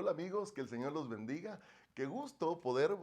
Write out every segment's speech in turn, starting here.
Hola amigos, que el Señor los bendiga. Qué gusto poder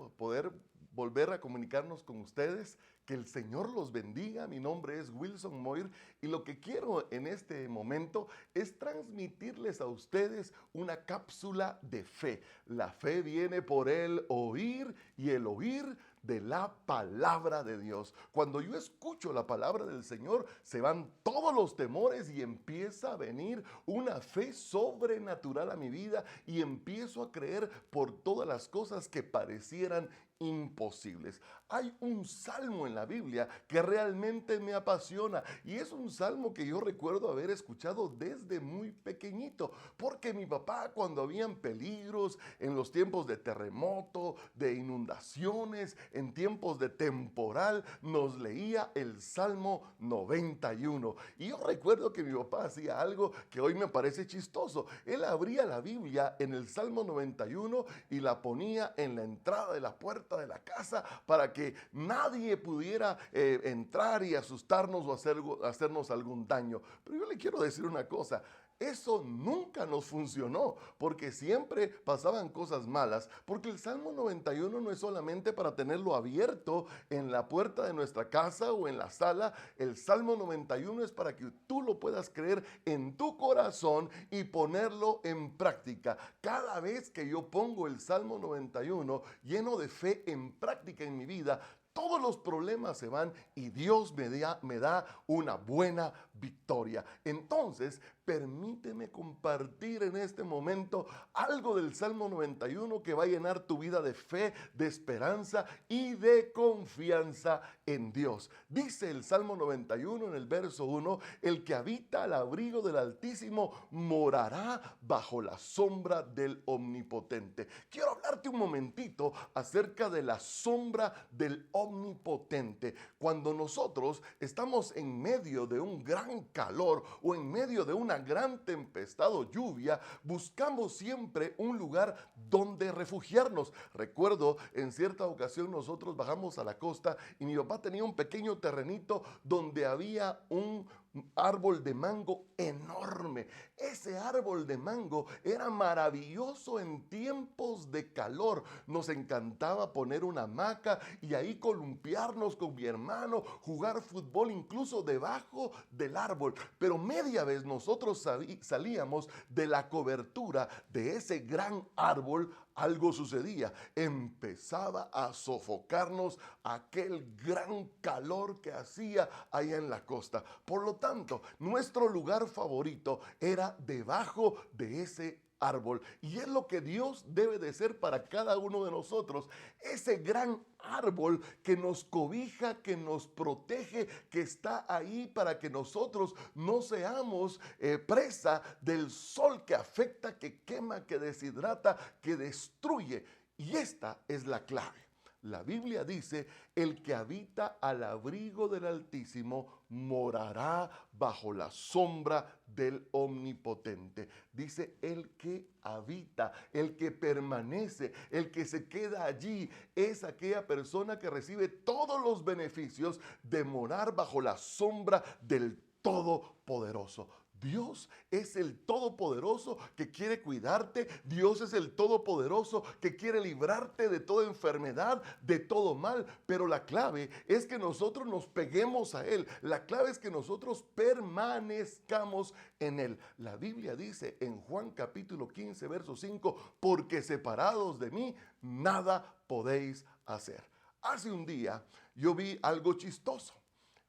volver a comunicarnos con ustedes. Que el Señor los bendiga. Mi nombre es Wilson Moir y lo que quiero en este momento es transmitirles a ustedes una cápsula de fe. La fe viene por el oír y el oír de la palabra de Dios. Cuando yo escucho la palabra del Señor, se van todos los temores y empieza a venir una fe sobrenatural a mi vida y empiezo a creer por todas las cosas que parecieran imposibles. Hay un salmo en la Biblia que realmente me apasiona y es un salmo que yo recuerdo haber escuchado desde muy pequeñito, porque mi papá, cuando habían peligros en los tiempos de terremoto, de inundaciones, en tiempos de temporal, nos leía el Salmo 91. Y yo recuerdo que mi papá hacía algo que hoy me parece chistoso. Él abría la Biblia en el Salmo 91 y la ponía en la entrada de la puerta de la casa para que nadie pudiera entrar y asustarnos o hacernos algún daño. Pero yo le quiero decir una cosa. Eso nunca nos funcionó, porque siempre pasaban cosas malas, porque el Salmo 91 no es solamente para tenerlo abierto en la puerta de nuestra casa o en la sala. El Salmo 91 es para que tú lo puedas creer en tu corazón y ponerlo en práctica. Cada vez que yo pongo el Salmo 91 lleno de fe en práctica en mi vida, todos los problemas se van y Dios me da una buena victoria. Entonces, permíteme compartir en este momento algo del Salmo 91 que va a llenar tu vida de fe, de esperanza y de confianza en Dios. Dice el Salmo 91 en el verso 1: el que habita al abrigo del Altísimo morará bajo la sombra del Omnipotente. Quiero hablarte un momentito acerca de la sombra del Omnipotente. Cuando nosotros estamos en medio de un gran calor o en medio de una gran tempestad o lluvia, buscamos siempre un lugar donde refugiarnos. Recuerdo en cierta ocasión nosotros bajamos a la costa y mi papá tenía un pequeño terrenito donde había un árbol de mango enorme. Ese árbol de mango era maravilloso en tiempos de calor. Nos encantaba poner una hamaca y ahí columpiarnos con mi hermano, jugar fútbol incluso debajo del árbol. Pero media vez nosotros salíamos de la cobertura de ese gran árbol, algo sucedía. Empezaba a sofocarnos aquel gran calor que hacía allá en la costa. Por lo tanto, nuestro lugar favorito era debajo de ese árbol. Y es lo que Dios debe de ser para cada uno de nosotros. Ese gran árbol que nos cobija, que nos protege, que está ahí para que nosotros no seamos presa del sol que afecta, que quema, que deshidrata, que destruye. Y esta es la clave. La Biblia dice: el que habita al abrigo del Altísimo morará bajo la sombra del Omnipotente. Dice: el que habita, el que permanece, el que se queda allí, es aquella persona que recibe todos los beneficios de morar bajo la sombra del Todopoderoso. Dios es el Todopoderoso que quiere cuidarte. Dios es el Todopoderoso que quiere librarte de toda enfermedad, de todo mal. Pero la clave es que nosotros nos peguemos a Él. La clave es que nosotros permanezcamos en Él. La Biblia dice en Juan capítulo 15, verso 5: porque separados de mí, nada podéis hacer. Hace un día yo vi algo chistoso.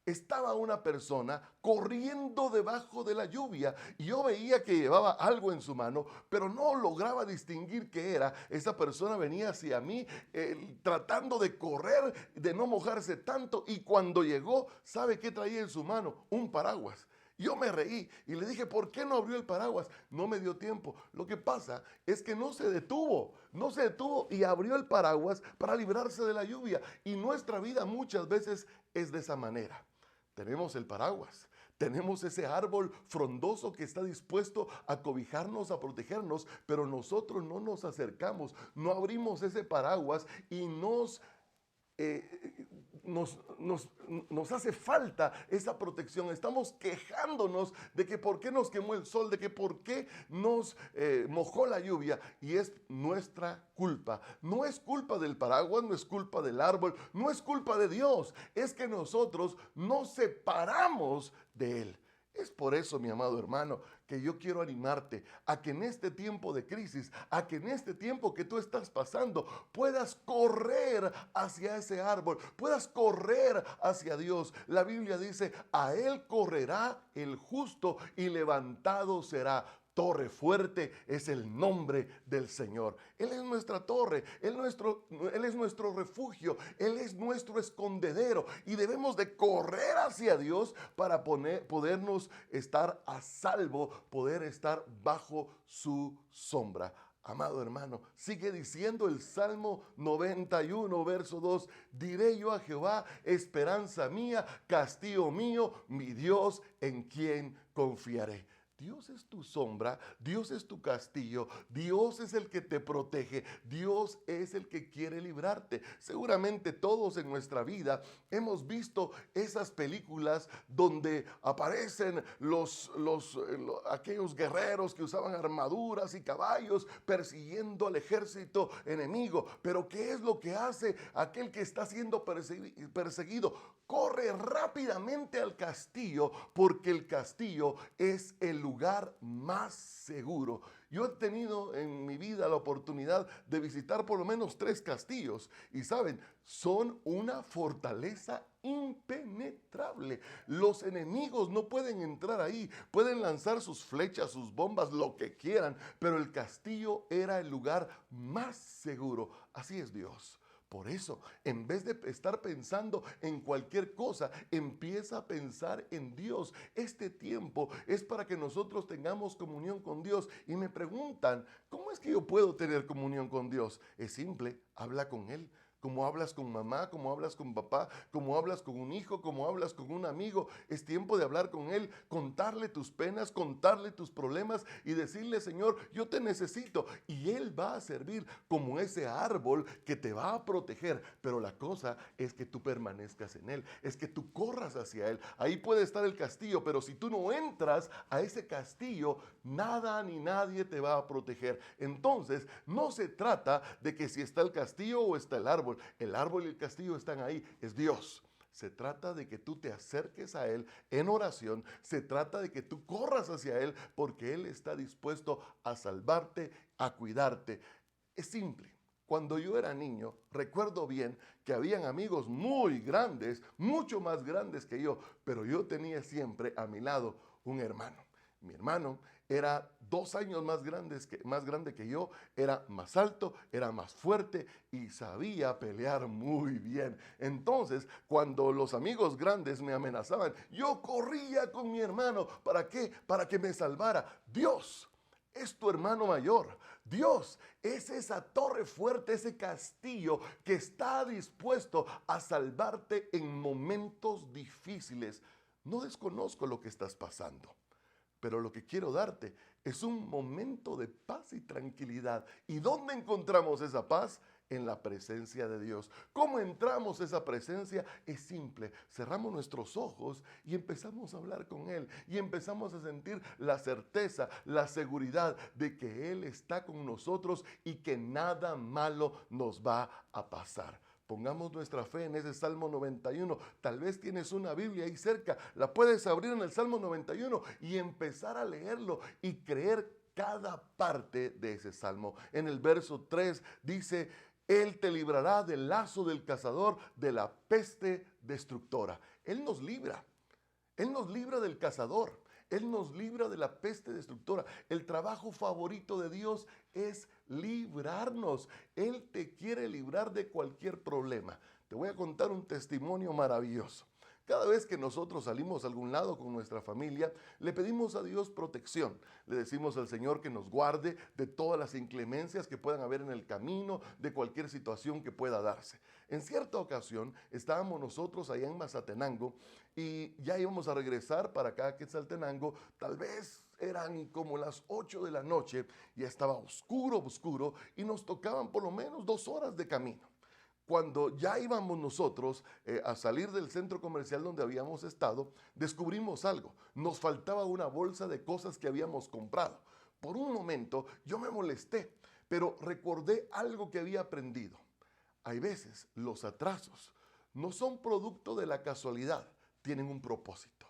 Estaba una persona corriendo debajo de la lluvia y yo veía que llevaba algo en su mano, pero no lograba distinguir qué era. Esa persona venía hacia mí tratando de correr, de no mojarse tanto, y cuando llegó, ¿sabe qué traía en su mano? Un paraguas. Yo me reí y le dije: ¿por qué no abrió el paraguas? No me dio tiempo. Lo que pasa es que no se detuvo y abrió el paraguas para librarse de la lluvia. Y nuestra vida muchas veces es de esa manera. Tenemos el paraguas, tenemos ese árbol frondoso que está dispuesto a cobijarnos, a protegernos, pero nosotros no nos acercamos, no abrimos ese paraguas y nos nos hace falta esa protección. Estamos quejándonos de que por qué nos quemó el sol, de que por qué nos mojó la lluvia, y es nuestra culpa. No es culpa del paraguas, no es culpa del árbol, no es culpa de Dios, es que nosotros nos separamos de Él. Es por eso, mi amado hermano, que yo quiero animarte a que en este tiempo de crisis, a que en este tiempo que tú estás pasando, puedas correr hacia ese árbol, puedas correr hacia Dios. La Biblia dice, a Él correrá el justo y levantado será. Torre fuerte es el nombre del Señor. Él es nuestra torre, Él es nuestro refugio, Él es nuestro escondedero, y debemos de correr hacia Dios para podernos estar a salvo, poder estar bajo su sombra. Amado hermano, sigue diciendo el Salmo 91, verso 2, diré yo a Jehová, esperanza mía, castillo mío, mi Dios en quien confiaré. Dios es tu sombra, Dios es tu castillo, Dios es el que te protege, Dios es el que quiere librarte. Seguramente todos en nuestra vida hemos visto esas películas donde aparecen aquellos guerreros que usaban armaduras y caballos persiguiendo al ejército enemigo. Pero ¿qué es lo que hace aquel que está siendo perseguido? Corre rápidamente al castillo, porque el castillo es el lugar más seguro. Yo he tenido en mi vida la oportunidad de visitar por lo menos 3 castillos, y saben, son una fortaleza impenetrable. Los enemigos no pueden entrar ahí, pueden lanzar sus flechas, sus bombas, lo que quieran, pero el castillo era el lugar más seguro. Así es Dios. Por eso, en vez de estar pensando en cualquier cosa, empieza a pensar en Dios. Este tiempo es para que nosotros tengamos comunión con Dios. Y me preguntan, ¿cómo es que yo puedo tener comunión con Dios? Es simple, habla con Él. Como hablas con mamá, como hablas con papá, como hablas con un hijo, como hablas con un amigo. Es tiempo de hablar con Él, contarle tus penas, contarle tus problemas y decirle, Señor, yo te necesito. Y Él va a servir como ese árbol que te va a proteger. Pero la cosa es que tú permanezcas en Él, es que tú corras hacia Él. Ahí puede estar el castillo, pero si tú no entras a ese castillo, nada ni nadie te va a proteger. Entonces, no se trata de que si está el castillo o está el árbol. El árbol y el castillo están ahí, es Dios. Se trata de que tú te acerques a Él en oración. Se trata de que tú corras hacia Él, porque Él está dispuesto a salvarte, a cuidarte. Es simple. Cuando yo era niño, recuerdo bien que habían amigos muy grandes, mucho más grandes que yo, pero yo tenía siempre a mi lado un hermano. Mi hermano era 2 años más grande que yo, era más alto, era más fuerte y sabía pelear muy bien. Entonces, cuando los amigos grandes me amenazaban, yo corría con mi hermano. ¿Para qué? Para que me salvara. Dios es tu hermano mayor. Dios es esa torre fuerte, ese castillo que está dispuesto a salvarte en momentos difíciles. No desconozco lo que estás pasando, pero lo que quiero darte es un momento de paz y tranquilidad. ¿Y dónde encontramos esa paz? En la presencia de Dios. ¿Cómo entramos a esa presencia? Es simple. Cerramos nuestros ojos y empezamos a hablar con Él. Y empezamos a sentir la certeza, la seguridad de que Él está con nosotros y que nada malo nos va a pasar. Pongamos nuestra fe en ese Salmo 91. Tal vez tienes una Biblia ahí cerca. La puedes abrir en el Salmo 91 y empezar a leerlo y creer cada parte de ese Salmo. En el verso 3 dice, Él te librará del lazo del cazador, de la peste destructora. Él nos libra. Él nos libra del cazador. Él nos libra de la peste destructora. El trabajo favorito de Dios es librarnos. Él te quiere librar de cualquier problema. Te voy a contar un testimonio maravilloso. Cada vez que nosotros salimos a algún lado con nuestra familia, le pedimos a Dios protección. Le decimos al Señor que nos guarde de todas las inclemencias que puedan haber en el camino, de cualquier situación que pueda darse. En cierta ocasión estábamos nosotros allá en Mazatenango y ya íbamos a regresar para acá a Quetzaltenango. Tal vez eran como las 8 de la noche, ya estaba oscuro y nos tocaban por lo menos 2 horas de camino. Cuando ya íbamos nosotros a salir del centro comercial donde habíamos estado, descubrimos algo. Nos faltaba una bolsa de cosas que habíamos comprado. Por un momento yo me molesté, pero recordé algo que había aprendido. Hay veces los atrasos no son producto de la casualidad, tienen un propósito.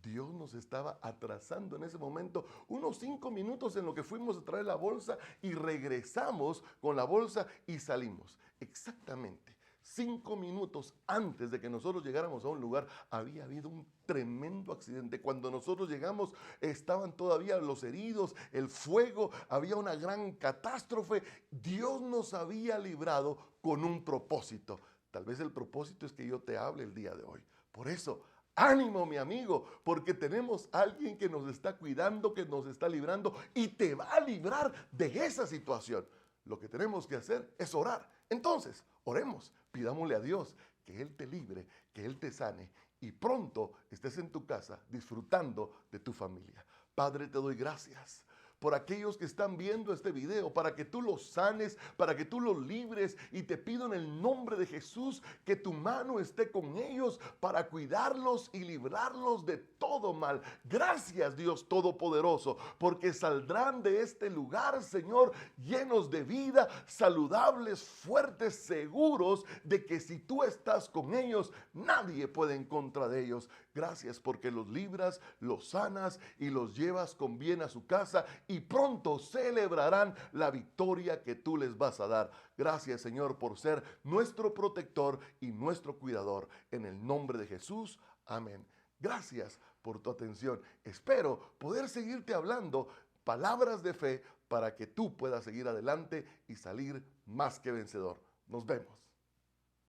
Dios nos estaba atrasando en ese momento unos 5 minutos en lo que fuimos a traer la bolsa y regresamos con la bolsa y salimos. Exactamente 5 minutos antes de que nosotros llegáramos a un lugar, había habido un tremendo accidente. Cuando nosotros llegamos, estaban todavía los heridos, el fuego, había una gran catástrofe. Dios nos había librado con un propósito. Tal vez el propósito es que yo te hable el día de hoy. Por eso, ánimo, mi amigo, porque tenemos a alguien que nos está cuidando, que nos está librando y te va a librar de esa situación. Lo que tenemos que hacer es orar. Entonces, oremos, pidámosle a Dios que Él te libre, que Él te sane y pronto estés en tu casa disfrutando de tu familia. Padre, te doy gracias por aquellos que están viendo este video, para que tú los sanes, para que tú los libres, y te pido en el nombre de Jesús que tu mano esté con ellos para cuidarlos y librarlos de todo mal. Gracias, Dios Todopoderoso, porque saldrán de este lugar, Señor, llenos de vida, saludables, fuertes, seguros de que si tú estás con ellos, nadie puede en contra de ellos. Gracias porque los libras, los sanas y los llevas con bien a su casa y pronto celebrarán la victoria que tú les vas a dar. Gracias, Señor, por ser nuestro protector y nuestro cuidador. En el nombre de Jesús, amén. Gracias por tu atención. Espero poder seguirte hablando palabras de fe para que tú puedas seguir adelante y salir más que vencedor. Nos vemos.